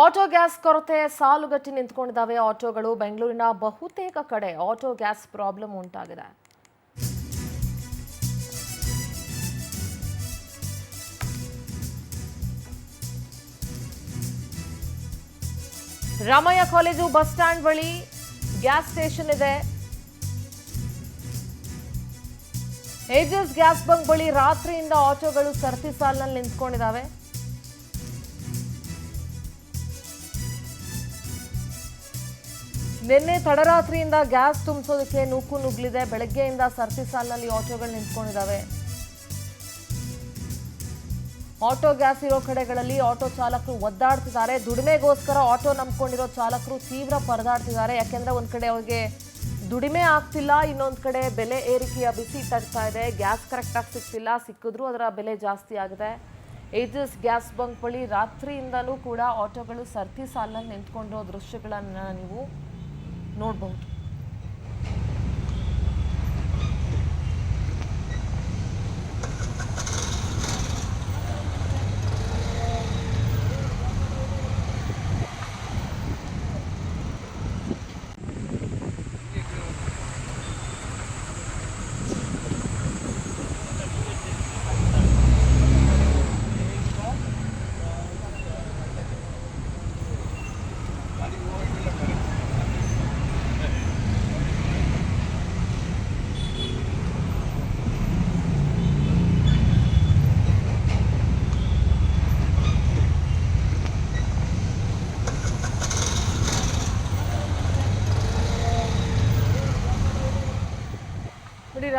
Auto gas ಕೊರತೆ ಸಾಲುಗಟ್ಟಿ ನಿಂತುಕೊಂಡಿದ್ದಾವೆ ಆಟೋಗಳು. ಬೆಂಗಳೂರಿನ ಬಹುತೇಕ ಕಡೆ ಆಟೋ ಗ್ಯಾಸ್ ಪ್ರಾಬ್ಲಮ್ ಉಂಟಾಗಿದೆ. ರಾಮಯ್ಯ ಕಾಲೇಜು ಬಸ್ ಸ್ಟ್ಯಾಂಡ್ ಬಳಿ ಗ್ಯಾಸ್ ಸ್ಟೇಷನ್ ಇದೆ. ಏಜಸ್ ಗ್ಯಾಸ್ ಬಂಕ್ ಬಳಿ ರಾತ್ರಿಯಿಂದ ಆಟೋಗಳು ಸರತಿ ಸಾಲಿನಲ್ಲಿ ನಿಂತ್ಕೊಂಡಿದ್ದಾವೆ. ನಿನ್ನೆ ತಡರಾತ್ರಿಯಿಂದ ಗ್ಯಾಸ್ ತುಂಬಿಸೋದಕ್ಕೆ ನೂಕು ನುಗ್ಲಿದೆ. ಬೆಳಗ್ಗೆಯಿಂದ ಸರತಿ ಸಾಲಿನಲ್ಲಿ ಆಟೋಗಳು ನಿಂತ್ಕೊಂಡಿದ್ದಾವೆ. ಆಟೋ ಗ್ಯಾಸ್ ಇರೋ ಕಡೆಗಳಲ್ಲಿ ಆಟೋ ಚಾಲಕರು ಒದ್ದಾಡ್ತಿದ್ದಾರೆ. ದುಡಿಮೆಗೋಸ್ಕರ ಆಟೋ ನಂಬ್ಕೊಂಡಿರೋ ಚಾಲಕರು ತೀವ್ರ ಪರದಾಡ್ತಿದ್ದಾರೆ. ಯಾಕೆಂದ್ರೆ ಒಂದ್ ಕಡೆ ಅವ್ರಿಗೆ ದುಡಿಮೆ ಆಗ್ತಿಲ್ಲ, ಇನ್ನೊಂದ್ ಕಡೆ ಬೆಲೆ ಏರಿಕೆಯ ಬಿಸಿ ತಡ್ತಾ ಇದೆ. ಗ್ಯಾಸ್ ಕರೆಕ್ಟಾಗಿ ಸಿಗ್ತಿಲ್ಲ, ಸಿಕ್ಕಿದ್ರೂ ಅದರ ಬೆಲೆ ಜಾಸ್ತಿ ಆಗಿದೆ. ಏಜಸ್ ಗ್ಯಾಸ್ ಬಂಕ್ ಬಳಿ ರಾತ್ರಿಯಿಂದಲೂ ಕೂಡ ಆಟೋಗಳು ಸರತಿ ಸಾಲಿನಲ್ಲಿ ನಿಂತ್ಕೊಂಡಿರೋ ದೃಶ್ಯಗಳನ್ನು ನೀವು ನೋಡಬಹುದು.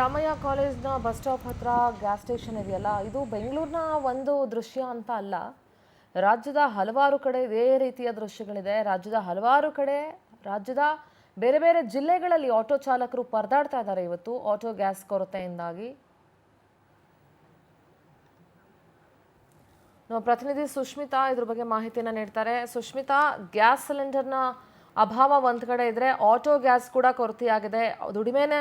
ರಾಮಯ್ಯ ಕಾಲೇಜ್ನ ಬಸ್ ಸ್ಟಾಪ್ ಹತ್ರ ಗ್ಯಾಸ್ ಸ್ಟೇಷನ್ ಇದೆಯಲ್ಲ, ಇದು ಬೆಂಗಳೂರಿನ ಒಂದು ದೃಶ್ಯ ಅಂತ ಅಲ್ಲ, ರಾಜ್ಯದ ಹಲವಾರು ಕಡೆ ಇದೇ ರೀತಿಯ ದೃಶ್ಯಗಳಿದೆ. ರಾಜ್ಯದ ಹಲವಾರು ಕಡೆ, ರಾಜ್ಯದ ಬೇರೆ ಬೇರೆ ಜಿಲ್ಲೆಗಳಲ್ಲಿ ಆಟೋ ಚಾಲಕರು ಪರದಾಡ್ತಾ ಇದ್ದಾರೆ ಇವತ್ತು ಆಟೋ ಗ್ಯಾಸ್ ಕೊರತೆಯಿಂದಾಗಿ. ನಮ್ಮ ಪ್ರತಿನಿಧಿ ಸುಷ್ಮಿತಾ ಇದ್ರ ಬಗ್ಗೆ ಮಾಹಿತಿಯನ್ನು ನೀಡ್ತಾರೆ. ಸುಷ್ಮಿತಾ, ಗ್ಯಾಸ್ ಸಿಲಿಂಡರ್ನ ಅಭಾವ ಒಂದ್ ಕಡೆ ಇದ್ರೆ ಆಟೋ ಗ್ಯಾಸ್ ಕೂಡ ಕೊರತೆಯಾಗಿದೆ. ದುಡಿಮೆನೆ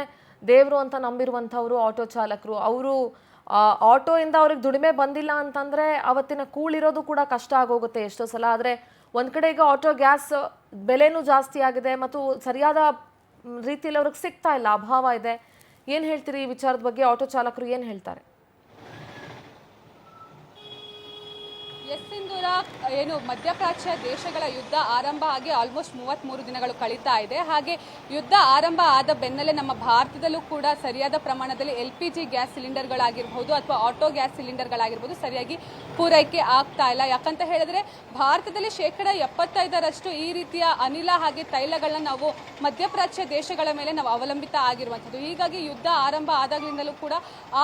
ದೇವರು ಅಂತ ನಂಬಿರುವಂಥವ್ರು ಆಟೋ ಚಾಲಕರು, ಅವರು ಆಟೋಯಿಂದ ಅವ್ರಿಗೆ ದುಡಿಮೆ ಬಂದಿಲ್ಲ ಅಂತಂದರೆ ಅವತ್ತಿನ ಕೂಳಿರೋದು ಕೂಡ ಕಷ್ಟ ಆಗೋಗುತ್ತೆ ಎಷ್ಟೋ ಸಲ. ಆದರೆ ಒಂದು ಕಡೆ ಈಗ ಆಟೋ ಗ್ಯಾಸ್ ಬೆಲೆನೂ ಜಾಸ್ತಿ ಆಗಿದೆ ಮತ್ತು ಸರಿಯಾದ ರೀತಿಯಲ್ಲಿ ಅವ್ರಿಗೆ ಸಿಗ್ತಾ ಇಲ್ಲ, ಅಭಾವ ಇದೆ. ಏನು ಹೇಳ್ತೀರಿ ಈ ವಿಚಾರದ ಬಗ್ಗೆ? ಆಟೋ ಚಾಲಕರು ಏನು ಹೇಳ್ತಾರೆ? ಸಿಂಧೂರ, ಏನು ಮಧ್ಯಪ್ರಾಚ್ಯ ದೇಶಗಳ ಯುದ್ಧ ಆರಂಭ ಆಗಿ ಆಲ್ಮೋಸ್ಟ್ 33 ದಿನಗಳು ಕಳೀತಾ ಇದೆ. ಹಾಗೆ ಯುದ್ಧ ಆರಂಭ ಆದ ಬೆನ್ನಲ್ಲೇ ನಮ್ಮ ಭಾರತದಲ್ಲೂ ಕೂಡ ಸರಿಯಾದ ಪ್ರಮಾಣದಲ್ಲಿ LPG ಗ್ಯಾಸ್ ಸಿಲಿಂಡರ್ಗಳಾಗಿರ್ಬೋದು ಅಥವಾ ಆಟೋ ಗ್ಯಾಸ್ ಸಿಲಿಂಡರ್ಗಳಾಗಿರ್ಬೋದು ಸರಿಯಾಗಿ ಪೂರೈಕೆ ಆಗ್ತಾ ಇಲ್ಲ. ಯಾಕಂತ ಹೇಳಿದ್ರೆ ಭಾರತದಲ್ಲಿ 75% ಈ ರೀತಿಯ ಅನಿಲ ಹಾಗೆ ತೈಲಗಳನ್ನ ನಾವು ಮಧ್ಯಪ್ರಾಚ್ಯ ದೇಶಗಳ ಮೇಲೆ ನಾವು ಅವಲಂಬಿತ ಆಗಿರುವಂಥದ್ದು. ಹೀಗಾಗಿ ಯುದ್ಧ ಆರಂಭ ಆದಾಗಲಿಂದಲೂ ಕೂಡ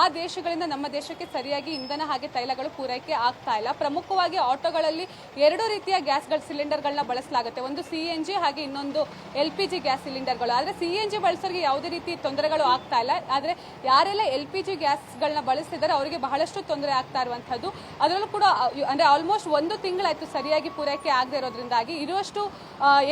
ಆ ದೇಶಗಳಿಂದ ನಮ್ಮ ದೇಶಕ್ಕೆ ಸರಿಯಾಗಿ ಇಂಧನ ಹಾಗೆ ತೈಲಗಳು ಪೂರೈಕೆ ಆಗ್ತಾ ಇಲ್ಲ. ಪ್ರಮುಖವಾಗಿ ಆಟೋಗಳಲ್ಲಿ 2 ರೀತಿಯ ಗ್ಯಾಸ್ಗಳ ಸಿಲಿಂಡರ್ಗಳನ್ನ ಬಳಸಲಾಗುತ್ತೆ. ಒಂದು CNG ಹಾಗೆ ಇನ್ನೊಂದು LPG ಗ್ಯಾಸ್ ಸಿಲಿಂಡರ್ಗಳು. ಆದರೆ CNG ಬಳಸೋರಿಗೆ ಯಾವುದೇ ರೀತಿ ತೊಂದರೆಗಳು ಆಗ್ತಾ ಇಲ್ಲ. ಆದರೆ ಯಾರೆಲ್ಲ LPG ಗ್ಯಾಸ್ಗಳನ್ನ ಬಳಸ್ತಿದ್ದಾರೆ ಅವರಿಗೆ ಬಹಳಷ್ಟು ತೊಂದರೆ ಆಗ್ತಾ ಇರುವಂಥದ್ದು. ಅದರಲ್ಲೂ ಕೂಡ ಅಂದ್ರೆ ಆಲ್ಮೋಸ್ಟ್ 1 ತಿಂಗಳಾಯ್ತು ಸರಿಯಾಗಿ ಪೂರೈಕೆ ಆಗದೆ ಇರೋದ್ರಿಂದಾಗಿ ಇರುವಷ್ಟು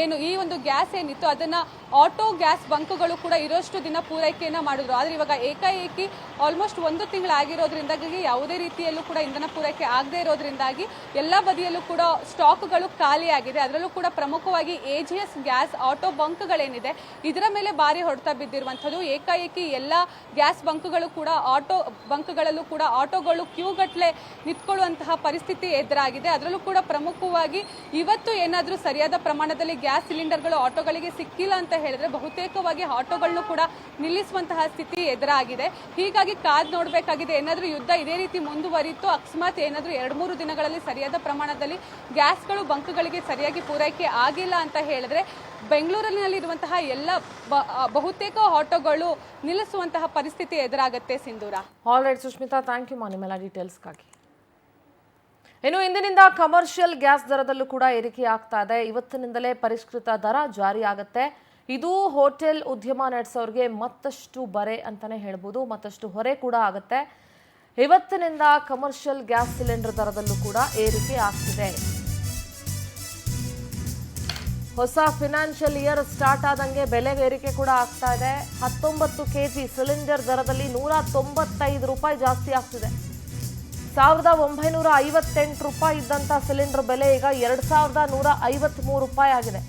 ಏನು ಈ ಒಂದು ಗ್ಯಾಸ್ ಏನಿತ್ತು ಅದನ್ನ ಆಟೋ ಗ್ಯಾಸ್ ಬಂಕ್ಗಳು ಕೂಡ ಇರೋಷ್ಟು ದಿನ ಪೂರೈಕೆಯನ್ನ ಮಾಡಿದ್ರು. ಆದ್ರೆ ಇವಾಗ ಏಕಾಏಕಿ ಆಲ್ಮೋಸ್ಟ್ 1 ತಿಂಗಳಾಗಿರೋದ್ರಿಂದಾಗಿ ಯಾವುದೇ ರೀತಿಯಲ್ಲೂ ಕೂಡ ಇಂಧನ ಪೂರೈಕೆ ಆಗದೆ ಇರೋದ್ರಿಂದಾಗಿ ಎಲ್ಲ ಬದಿಯಲ್ಲೂ ಕೂಡ ಸ್ಟಾಕ್ಗಳು ಖಾಲಿಯಾಗಿದೆ. ಅದರಲ್ಲೂ ಕೂಡ ಪ್ರಮುಖವಾಗಿ AGS ಗ್ಯಾಸ್ ಆಟೋ ಬಂಕ್ಗಳೇನಿದೆ ಇದರ ಮೇಲೆ ಭಾರಿ ಹೊಡೆತ ಬಿದ್ದಿರುವಂಥದ್ದು. ಏಕಾಏಕಿ ಎಲ್ಲ ಗ್ಯಾಸ್ ಬಂಕ್ಗಳು ಕೂಡ ಆಟೋ ಬಂಕ್ಗಳಲ್ಲೂ ಕೂಡ ಆಟೋಗಳು ಕ್ಯೂಗಟ್ಲೆ ನಿಂತ್ಕೊಳ್ಳುವಂತಹ ಪರಿಸ್ಥಿತಿ ಎದುರಾಗಿದೆ. ಅದರಲ್ಲೂ ಕೂಡ ಪ್ರಮುಖವಾಗಿ ಇವತ್ತು ಏನಾದರೂ ಸರಿಯಾದ ಪ್ರಮಾಣದಲ್ಲಿ ಗ್ಯಾಸ್ ಸಿಲಿಂಡರ್ಗಳು ಆಟೋಗಳಿಗೆ ಸಿಕ್ಕಿಲ್ಲ ಅಂತ ಹೇಳಿದ್ರೆ ಬಹುತೇಕವಾಗಿ ಆಟೋಗಳನ್ನು ಕೂಡ ನಿಲ್ಲಿಸುವಂತಹ ಸ್ಥಿತಿ ಎದುರಾಗಿದೆ. ಹೀಗಾಗಿ ಕಾದ್ ನೋಡಬೇಕಾಗಿದೆ. ಏನಾದರೂ ಯುದ್ಧ ಇದೇ ರೀತಿ ಮುಂದುವರಿತು, ಅಕಸ್ಮಾತ್ ಏನಾದರೂ 2-3 ದಿನಗಳಲ್ಲಿ ಸರಿಯಾದ ಪ್ರಮಾಣದಲ್ಲಿ ಗ್ಯಾಸ್ಗಳು ಬಂಕ್ಗಳಿಗೆ ಸರಿಯಾಗಿ ಪೂರೈಕೆ ಆಗಿಲ್ಲ ಅಂತ ಹೇಳಿದ್ರೆ ಬೆಂಗಳೂರಿನಲ್ಲಿರುವಂತಹ ಎಲ್ಲ ಬಹುತೇಕ ಆಟೋಗಳು ನಿಲ್ಲಿಸುವಂತಹ ಪರಿಸ್ಥಿತಿ ಎದುರಾಗುತ್ತೆ. Sindhura. All right Sushmita, thank you ನಿಮ್ಮೆಲ್ಲ ಡೀಟೇಲ್ಸ್ಗಾಗಿ. ಇನ್ನು ಇಂದಿನಿಂದ ಕಮರ್ಷಿಯಲ್ ಗ್ಯಾಸ್ ದರದಲ್ಲೂ ಕೂಡ ಏರಿಕೆ ಆಗ್ತಾ ಇದೆ. ಇವತ್ತಿನಿಂದಲೇ ಪರಿಷ್ಕೃತ ದರ ಜಾರಿಯಾಗುತ್ತೆ. ಇದು ಹೋಟೆಲ್ ಉದ್ಯಮ ನಡೆಸೋರಿಗೆ ಮತ್ತಷ್ಟು ಬರೆ ಅಂತಾನೆ ಹೇಳ್ಬೋದು, ಮತ್ತಷ್ಟು ಹೊರೆ ಕೂಡ ಆಗುತ್ತೆ. ಇವತ್ತಿನಿಂದ ಕಮರ್ಷಿಯಲ್ ಗ್ಯಾಸ್ ಸಿಲಿಂಡರ್ ದರದಲ್ಲೂ ಕೂಡ ಏರಿಕೆ ಆಗ್ತಿದೆ. ಹೊಸ ಫಿನಾನ್ಷಿಯಲ್ ಇಯರ್ ಸ್ಟಾರ್ಟ್ ಆದಂಗೆ ಬೆಲೆ ಏರಿಕೆ ಕೂಡ ಆಗ್ತಾ ಇದೆ. 19 kg ಸಿಲಿಂಡರ್ ದರದಲ್ಲಿ 195 ರೂಪಾಯಿ ಜಾಸ್ತಿ ಆಗ್ತಿದೆ. 1958 ರೂಪಾಯಿ ಇದ್ದಂಥ ಸಿಲಿಂಡರ್ ಬೆಲೆ ಈಗ 2153 ರೂಪಾಯಿ ಆಗಿದೆ.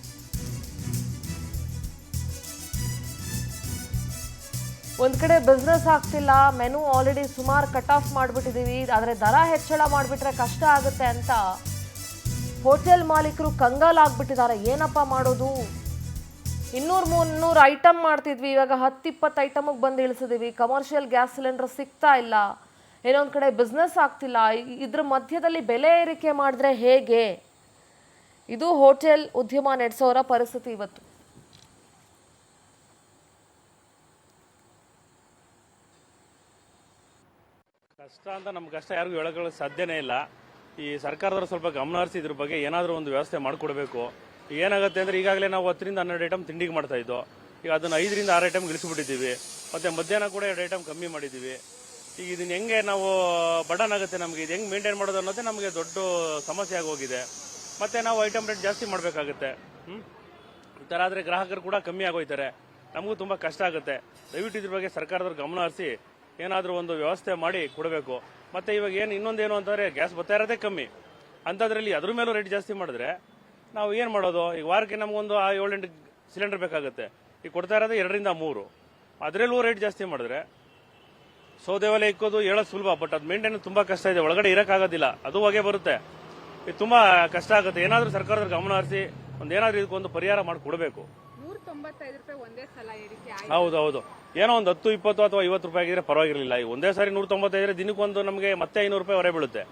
ಒಂದ್ ಕಡೆ ಬಿಸ್ನೆಸ್ ಆಗ್ತಿಲ್ಲ, ಮೆನು ಆಲ್ರೆಡಿ ಸುಮಾರು ಕಟ್ ಆಫ್ ಮಾಡಿಬಿಟ್ಟಿದ್ದೀವಿ, ಆದರೆ ದರ ಹೆಚ್ಚಳ ಮಾಡಿಬಿಟ್ರೆ ಕಷ್ಟ ಆಗುತ್ತೆ ಅಂತ ಹೋಟೆಲ್ ಮಾಲೀಕರು ಕಂಗಾಲಾಗ್ಬಿಟ್ಟಿದ್ದಾರೆ. ಏನಪ್ಪ ಮಾಡೋದು? 200-300 ಐಟಮ್ ಮಾಡ್ತಿದ್ವಿ, ಇವಾಗ 10-20 ಐಟಮಿಗೆ ಬಂದು ಇಳಿಸಿದೀವಿ. ಕಮರ್ಷಿಯಲ್ ಗ್ಯಾಸ್ ಸಿಲಿಂಡರ್ ಸಿಗ್ತಾ ಇಲ್ಲ, ಏನೊಂದು ಕಡೆ ಬಿಸ್ನೆಸ್ ಆಗ್ತಿಲ್ಲ. ಇದ್ರ ಮಧ್ಯದಲ್ಲಿ ಬೆಲೆ ಏರಿಕೆ ಮಾಡಿದ್ರೆ ಹೇಗೆ? ಇದು ಹೋಟೆಲ್ ಉದ್ಯಮ ನಡೆಸೋರ ಪರಿಸ್ಥಿತಿ ಇವತ್ತು. ಕಷ್ಟ ಅಂತ ನಮ್ಮ ಕಷ್ಟ ಯಾರಿಗೂ ಹೇಳೋಕ್ಕೆ ಸಾಧ್ಯನೇ ಇಲ್ಲ. ಈ ಸರ್ಕಾರದವರು ಸ್ವಲ್ಪ ಗಮನ ಹರಿಸಿ ಇದ್ರ ಬಗ್ಗೆ ಏನಾದರೂ ಒಂದು ವ್ಯವಸ್ಥೆ ಮಾಡಿಕೊಡ್ಬೇಕು. ಏನಾಗುತ್ತೆ ಅಂದರೆ ಈಗಾಗಲೇ ನಾವು 10-12 ಐಟಮ್ ತಿಂಡಿಗೆ ಮಾಡ್ತಾ ಇದ್ದೋ, ಈಗ ಅದನ್ನು 5-6 ಐಟಮ್ ಇಳಿಸ್ಬಿಟ್ಟಿದ್ದೀವಿ. ಮತ್ತು ಮಧ್ಯಾಹ್ನ ಕೂಡ 2 ಐಟಮ್ ಕಮ್ಮಿ ಮಾಡಿದ್ದೀವಿ. ಈಗ ಇದನ್ನ ಹೆಂಗೆ ನಾವು ಬಡನ್ ಆಗುತ್ತೆ, ನಮಗೆ ಇದು ಹೆಂಗೆ ಮೇಂಟೈನ್ ಮಾಡೋದು ಅನ್ನೋದೇ ನಮಗೆ ದೊಡ್ಡ ಸಮಸ್ಯೆ ಆಗೋಗಿದೆ. ಮತ್ತು ನಾವು ಐಟಮ್ ರೇಟ್ ಜಾಸ್ತಿ ಮಾಡಬೇಕಾಗುತ್ತೆ. ಈ ಥರ ಆದರೆ ಗ್ರಾಹಕರು ಕೂಡ ಕಮ್ಮಿ ಆಗೋಯ್ತಾರೆ, ನಮಗೂ ತುಂಬ ಕಷ್ಟ ಆಗುತ್ತೆ. ದಯವಿಟ್ಟು ಇದ್ರ ಬಗ್ಗೆ ಸರ್ಕಾರದವ್ರು ಗಮನ ಹರಿಸಿ ಏನಾದರೂ ಒಂದು ವ್ಯವಸ್ಥೆ ಮಾಡಿ ಕೊಡಬೇಕು. ಮತ್ತು ಇವಾಗ ಇನ್ನೊಂದೇನು ಅಂತಂದರೆ ಗ್ಯಾಸ್ ಬರ್ತಾ ಇರೋದೇ ಕಮ್ಮಿ, ಅಂಥದ್ರಲ್ಲಿ ಅದ್ರ ಮೇಲೂ ರೇಟ್ ಜಾಸ್ತಿ ಮಾಡಿದ್ರೆ ನಾವು ಏನು ಮಾಡೋದು? ಈಗ ವಾರಕ್ಕೆ ನಮಗೊಂದು 7-8 ಸಿಲಿಂಡರ್ ಬೇಕಾಗುತ್ತೆ, ಈಗ ಕೊಡ್ತಾ ಇರೋದೇ 2-3, ಅದರಲ್ಲೂ ರೇಟ್ ಜಾಸ್ತಿ ಮಾಡಿದ್ರೆ ಸೌದೆ ಒಲೆ ಇಕ್ಕೋದು ಹೇಳೋದು ಸುಲಭ, ಬಟ್ ಅದು ಮೇಂಟೈನ್ ತುಂಬ ಕಷ್ಟ ಇದೆ. ಒಳಗಡೆ ಇರೋಕ್ಕಾಗೋದಿಲ್ಲ, ಅದು ಹೊಗೆ ಬರುತ್ತೆ, ಇದು ತುಂಬ ಕಷ್ಟ ಆಗುತ್ತೆ. ಏನಾದರೂ ಸರ್ಕಾರದ ಗಮನ ಹರಿಸಿ ಒಂದೇನಾದ್ರೂ ಇದಕ್ಕೊಂದು ಪರಿಹಾರ ಮಾಡಿ ಕೊಡಬೇಕು. 195 ರೂಪಾಯಿ ಒಂದೇ ಸಲ ಏರಿಕೆ ಆಯ್ತು. ಹೌದು, ಏನೋ ಒಂದು 10, 20 ಅಥವಾ 50 ರೂಪಾಯಿ ಆಗಿದ್ರೆ ಪರವಾಗಿರಲಿಲ್ಲ. ಈಗ ಒಂದೇ ಸಾರಿ 195 ದಿನಕ್ಕೊಂದು ನಮಗೆ ಮತ್ತೆ 500 ರೂಪಾಯಿ ಹೊರೆ ಬೀಳುತ್ತೆ.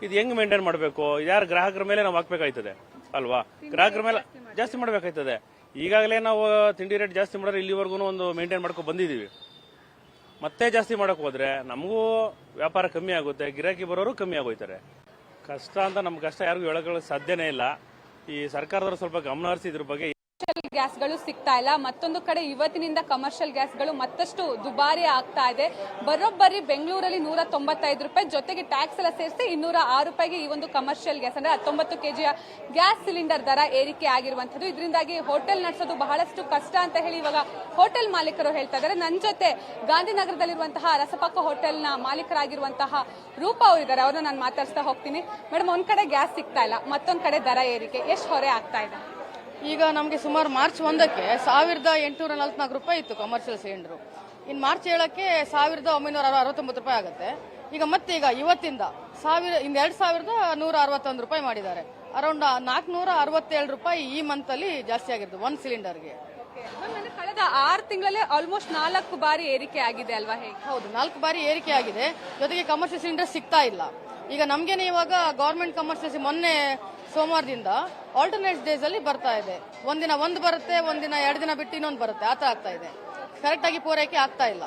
ಇದು ಹೆಂಗ್ ಮೇಂಟೈನ್ ಮಾಡಬೇಕು? ಯಾರು ಗ್ರಾಹಕರ ಮೇಲೆ ನಾವು ಹಾಕ್ಬೇಕಾಯ್ತದೆ ಅಲ್ವಾ? ಗ್ರಾಹಕರ ಮೇಲೆ ಜಾಸ್ತಿ ಮಾಡಬೇಕಾಯ್ತದೆ. ಈಗಾಗಲೇ ನಾವು ತಿಂಡಿ ರೇಟ್ ಜಾಸ್ತಿ ಮಾಡಿದ್ರೆ ಇಲ್ಲಿವರೆಗೂ ಒಂದು ಮೇಂಟೈನ್ ಮಾಡ್ಕೊಂಡು ಬಂದಿದ್ದೀವಿ. ಮತ್ತೆ ಜಾಸ್ತಿ ಮಾಡಕ್ ಹೋದ್ರೆ ನಮಗೂ ವ್ಯಾಪಾರ ಕಮ್ಮಿ ಆಗುತ್ತೆ, ಗಿರಾಕಿ ಬರೋರು ಕಮ್ಮಿ ಆಗೋಯ್ತಾರೆ. ಕಷ್ಟ ಅಂತ ನಮ್ಮ ಕಷ್ಟ ಯಾರಿಗೂ ಹೇಳೋಕ್ಕೆ ಸಾಧ್ಯನೇ ಇಲ್ಲ. ಈ ಸರ್ಕಾರದವರು ಸ್ವಲ್ಪ ಗಮನ ಹರಿಸಿ ಇದ್ರ ಬಗ್ಗೆ. ಗ್ಯಾಸ್ಗಳು ಸಿಗ್ತಾ ಇಲ್ಲ. ಮತ್ತೊಂದು ಕಡೆ ಇವತ್ತಿನಿಂದ ಕಮರ್ಷಿಯಲ್ ಗ್ಯಾಸ್ಗಳು ಮತ್ತಷ್ಟು ದುಬಾರಿ ಆಗ್ತಾ ಇದೆ. ಬರೋಬ್ಬರಿ ಬೆಂಗಳೂರಲ್ಲಿ 195 ರೂಪಾಯಿ, ಜೊತೆಗೆ ಟ್ಯಾಕ್ಸ್ ಎಲ್ಲ ಸೇರಿಸಿ 206 ರೂಪಾಯಿಗೆ ಈ ಒಂದು ಕಮರ್ಷಿಯಲ್ ಗ್ಯಾಸ್ ಅಂದ್ರೆ 19 ಕೆಜಿಯ ಗ್ಯಾಸ್ ಸಿಲಿಂಡರ್ ದರ ಏರಿಕೆ ಆಗಿರುವಂತದ್ದು. ಇದರಿಂದಾಗಿ ಹೋಟೆಲ್ ನಡೆಸೋದು ಬಹಳಷ್ಟು ಕಷ್ಟ ಅಂತ ಹೇಳಿ ಇವಾಗ ಹೋಟೆಲ್ ಮಾಲೀಕರು ಹೇಳ್ತಾ ಇದ್ದಾರೆ. ನನ್ನ ಜೊತೆ ಗಾಂಧಿನಗರದಲ್ಲಿರುವಂತಹ ರಸಪಕ್ಕ ಹೋಟೆಲ್ನ ಮಾಲೀಕರಾಗಿರುವಂತಹ ರೂಪಾ ಅವರಿದ್ದಾರೆ, ಅವ್ರನ್ನ ನಾನು ಮಾತಾಡ್ಸ್ತಾ ಹೋಗ್ತೀನಿ. ಮೇಡಮ್, ಒಂದ್ ಕಡೆ ಗ್ಯಾಸ್ ಸಿಗ್ತಾ ಇಲ್ಲ, ಮತ್ತೊಂದ್ ಕಡೆ ದರ ಏರಿಕೆ, ಎಷ್ಟು ಹೊರೆ ಆಗ್ತಾ ಇದೆ? ಈಗ ನಮಗೆ ಸುಮಾರು ಮಾರ್ಚ್ 1ಕ್ಕೆ 1844 ರೂಪಾಯಿ ಇತ್ತು ಕಮರ್ಷಿಯಲ್ ಸಿಲಿಂಡರ್. ಇನ್ನು ಮಾರ್ಚ್ 7ಕ್ಕೆ 1969 ರೂಪಾಯಿ ಆಗುತ್ತೆ. ಈಗ ಇವತ್ತಿಂದ 2161 ರೂಪಾಯಿ ಮಾಡಿದ್ದಾರೆ. ಅರೌಂಡ್ 467 ರೂಪಾಯಿ ಈ ಮಂತ್ ಅಲ್ಲಿ ಜಾಸ್ತಿ ಆಗಿರೋದು ಒಂದು ಸಿಲಿಂಡರ್ಗೆ. ಕಳೆದ 6 ತಿಂಗಳಲ್ಲಿ ಆಲ್ಮೋಸ್ಟ್ 4 ಬಾರಿ ಏರಿಕೆ ಆಗಿದೆ ಅಲ್ವಾ? ಹೇಗೆ? ಹೌದು, 4 ಬಾರಿ ಏರಿಕೆ ಆಗಿದೆ. ಜೊತೆಗೆ ಕಮರ್ಷಿಯಲ್ ಸಿಲಿಂಡರ್ ಸಿಗ್ತಾ ಇಲ್ಲ. ಈಗ ನಮ್ಗೇನೆ ಇವಾಗ ಗವರ್ಮೆಂಟ್ ಕಮರ್ಷಿಯಲ್ ಮೊನ್ನೆ ಸೋಮವಾರದಿಂದ ಆಲ್ಟರ್ನೇಟ್ ಡೇಸ್ ಅಲ್ಲಿ ಬರ್ತಾ ಇದೆ. ಒಂದಿನ ಒಂದು ಬರುತ್ತೆ, ಒಂದಿನ 2 ದಿನ ಬಿಟ್ಟು ಇನ್ನೊಂದು ಬರುತ್ತೆ, ಆತ ಆಗ್ತಾ ಇದೆ. ಕರೆಕ್ಟ್ ಆಗಿ ಪೂರೈಕೆ ಆಗ್ತಾ ಇಲ್ಲ.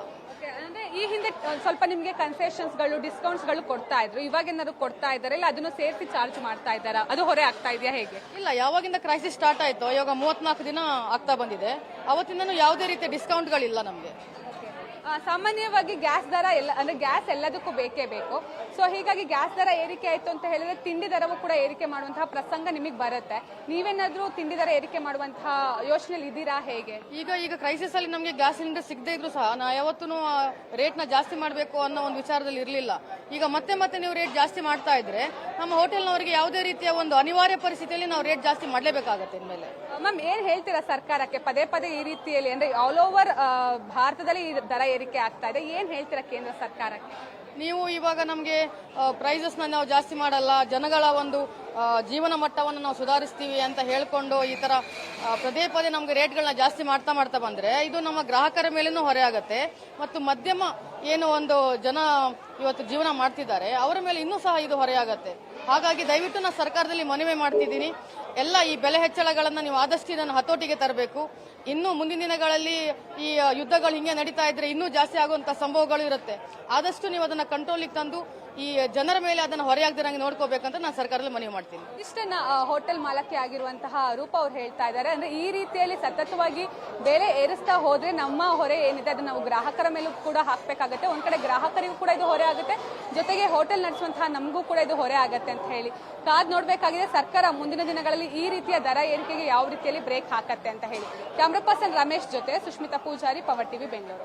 ಅಂದ್ರೆ ಈ ಹಿಂದೆ ಸ್ವಲ್ಪ ನಿಮಗೆ ಕನ್ಸೆಷನ್ಸ್ಗಳು, ಡಿಸ್ಕೌಂಟ್ಸ್ಗಳು ಕೊಡ್ತಾ ಇದ್ರು, ಇವಾಗ ಏನಾದ್ರು ಕೊಡ್ತಾ ಇದಾರೆ ಇಲ್ಲ ಅದನ್ನು ಸೇರಿಸಿ ಚಾರ್ಜ್ ಮಾಡ್ತಾ ಇದ್ದಾರಾ? ಅದು ಹೊರೆ ಆಗ್ತಾ ಇದೆಯಾ ಹೇಗೆ? ಇಲ್ಲ, ಯಾವಾಗಿಂದ ಕ್ರೈಸಿಸ್ ಸ್ಟಾರ್ಟ್ ಆಯ್ತು ಇವಾಗ 34 ದಿನ ಆಗ್ತಾ ಬಂದಿದೆ. ಅವತ್ತಿಂದನೂ ಯಾವುದೇ ರೀತಿಯ ಡಿಸ್ಕೌಂಟ್ಗಳಿಲ್ಲ ನಮಗೆ. ಸಾಮಾನ್ಯವಾಗಿ ಗ್ಯಾಸ್ ದರ ಅಂದ್ರೆ ಗ್ಯಾಸ್ ಎಲ್ಲದಕ್ಕೂ ಬೇಕೇ ಬೇಕು. ಸೊ ಹೀಗಾಗಿ ಗ್ಯಾಸ್ ದರ ಏರಿಕೆ ಆಯ್ತು ಅಂತ ಹೇಳಿದ್ರೆ ತಿಂಡಿ ದರವೂ ಕೂಡ ಏರಿಕೆ ಮಾಡುವಂತಹ ಪ್ರಸಂಗ ನಿಮಗೆ ಬರುತ್ತೆ. ನೀವೇನಾದ್ರೂ ತಿಂಡಿ ದರ ಏರಿಕೆ ಮಾಡುವಂತಹ ಯೋಚನೆಯಲ್ಲಿ ಇದ್ದೀರಾ ಹೇಗೆ? ಈಗ ಕ್ರೈಸಿಸ್ ಅಲ್ಲಿ ನಮಗೆ ಗ್ಯಾಸ್ ಸಿಲಿಂಡರ್ ಸಿಗದೇ ಇದ್ರು ಸಹ ನಾ ಯಾವತ್ತೂ ರೇಟ್ ನ ಜಾಸ್ತಿ ಮಾಡಬೇಕು ಅನ್ನೋ ಒಂದು ವಿಚಾರದಲ್ಲಿ ಇರಲಿಲ್ಲ. ಈಗ ಮತ್ತೆ ನೀವು ರೇಟ್ ಜಾಸ್ತಿ ಮಾಡ್ತಾ ಇದ್ರೆ ನಮ್ಮ ಹೋಟೆಲ್ನವರಿಗೆ ಯಾವುದೇ ರೀತಿಯ ಒಂದು ಅನಿವಾರ್ಯ ಪರಿಸ್ಥಿತಿಯಲ್ಲಿ ನಾವು ರೇಟ್ ಜಾಸ್ತಿ ಮಾಡಲೇಬೇಕಾಗತ್ತೆ. ಇನ್ಮೇಲೆ ಮ್ಯಾಮ್, ಏನ್ ಹೇಳ್ತೀರಾ ಸರ್ಕಾರಕ್ಕೆ? ಪದೇ ಈ ರೀತಿಯಲ್ಲಿ ಅಂದ್ರೆ ಆಲ್ ಓವರ್ ಭಾರತದಲ್ಲಿ ಈ ದರ ಏರಿಕೆ ಆಗ್ತಾ ಇದೆ, ಏನ್ ಹೇಳ್ತೀರಾ ಕೇಂದ್ರ ಸರ್ಕಾರಕ್ಕೆ? ನೀವು ಇವಾಗ ನಮಗೆ ಪ್ರೈಸಸ್ ನಾವು ಜಾಸ್ತಿ ಮಾಡಲ್ಲ, ಜನಗಳ ಒಂದು ಜೀವನ ಮಟ್ಟವನ್ನು ನಾವು ಸುಧಾರಿಸ್ತೀವಿ ಅಂತ ಹೇಳ್ಕೊಂಡು ಈ ತರ ಪದೇ ನಮ್ಗೆ ರೇಟ್ಗಳನ್ನ ಜಾಸ್ತಿ ಮಾಡ್ತಾ ಬಂದ್ರೆ ಇದು ನಮ್ಮ ಗ್ರಾಹಕರ ಮೇಲೇನೂ ಹೊರೆ ಆಗುತ್ತೆ. ಮತ್ತು ಮಧ್ಯಮ ಏನು ಒಂದು ಜನ ಇವತ್ತು ಜೀವನ ಮಾಡ್ತಿದ್ದಾರೆ ಅವರ ಮೇಲೆ ಇನ್ನೂ ಸಹ ಇದು ಹೊರೆ ಆಗುತ್ತೆ. ಹಾಗಾಗಿ ದಯವಿಟ್ಟು ನಾನು ಸರ್ಕಾರದಲ್ಲಿ ಮನವಿ ಮಾಡ್ತಿದ್ದೀನಿ, ಎಲ್ಲ ಈ ಬೆಲೆ ಹೆಚ್ಚಳಗಳನ್ನ ನೀವು ಆದಷ್ಟು ಇದನ್ನು ಹತೋಟಿಗೆ ತರಬೇಕು. ಇನ್ನು ಮುಂದಿನ ದಿನಗಳಲ್ಲಿ ಈ ಯುದ್ಧಗಳು ಹಿಂಗೆ ನಡೀತಾ ಇದ್ರೆ ಇನ್ನೂ ಜಾಸ್ತಿ ಆಗುವಂತ ಸಂಭವಗಳು ಇರುತ್ತೆ. ಆದಷ್ಟು ನೀವು ಅದನ್ನ ಕಂಟ್ರೋಲಿಗೆ ತಂದು ಈ ಜನರ ಮೇಲೆ ಅದನ್ನ ಹೊರೆಯಾಗದಿರಂಗೆ ನೋಡ್ಕೋಬೇಕಂತ ನಾನು ಸರ್ಕಾರದಲ್ಲಿ ಮನವಿ ಮಾಡ್ತೀನಿ. ಇಷ್ಟನ್ನ ಹೋಟೆಲ್ ಮಾಲಕಿ ಆಗಿರುವಂತಹ ರೂಪಾ ಅವ್ರು ಹೇಳ್ತಾ ಇದ್ದಾರೆ. ಅಂದ್ರೆ ಈ ರೀತಿಯಲ್ಲಿ ಸತತವಾಗಿ ಬೆಲೆ ಏರಿಸ್ತಾ ಹೋದ್ರೆ ನಮ್ಮ ಹೊರೆ ಏನಿದೆ ಅದು ನಾವು ಗ್ರಾಹಕರ ಮೇಲೂ ಕೂಡ ಹಾಕ್ಬೇಕಾಗತ್ತೆ. ಒಂದ್ ಕಡೆ ಗ್ರಾಹಕರಿಗೂ ಕೂಡ ಇದು ಹೊರೆ ಆಗುತ್ತೆ, ಜೊತೆಗೆ ಹೋಟೆಲ್ ನಡೆಸುವಂತಹ ನಮಗೂ ಕೂಡ ಇದು ಹೊರೆ ಆಗುತ್ತೆ ಅಂತ ಹೇಳಿ ಕಾದ್ ನೋಡ್ಬೇಕಾಗಿದೆ ಸರ್ಕಾರ ಮುಂದಿನ ದಿನಗಳಲ್ಲಿ ಈ ರೀತಿಯ ದರ ಏರಿಕೆಗೆ ಯಾವ ರೀತಿಯಲ್ಲಿ ಬ್ರೇಕ್ ಹಾಕತ್ತೆ ಅಂತ ಹೇಳಿ. ಕ್ಯಾಮ್ರಾ ಪರ್ಸನ್ ರಮೇಶ್ ಜೊತೆ ಸುಷ್ಮಿತಾ ಪೂಜಾರಿ, ಪವರ್ ಟಿವಿ, ಬೆಂಗಳೂರು.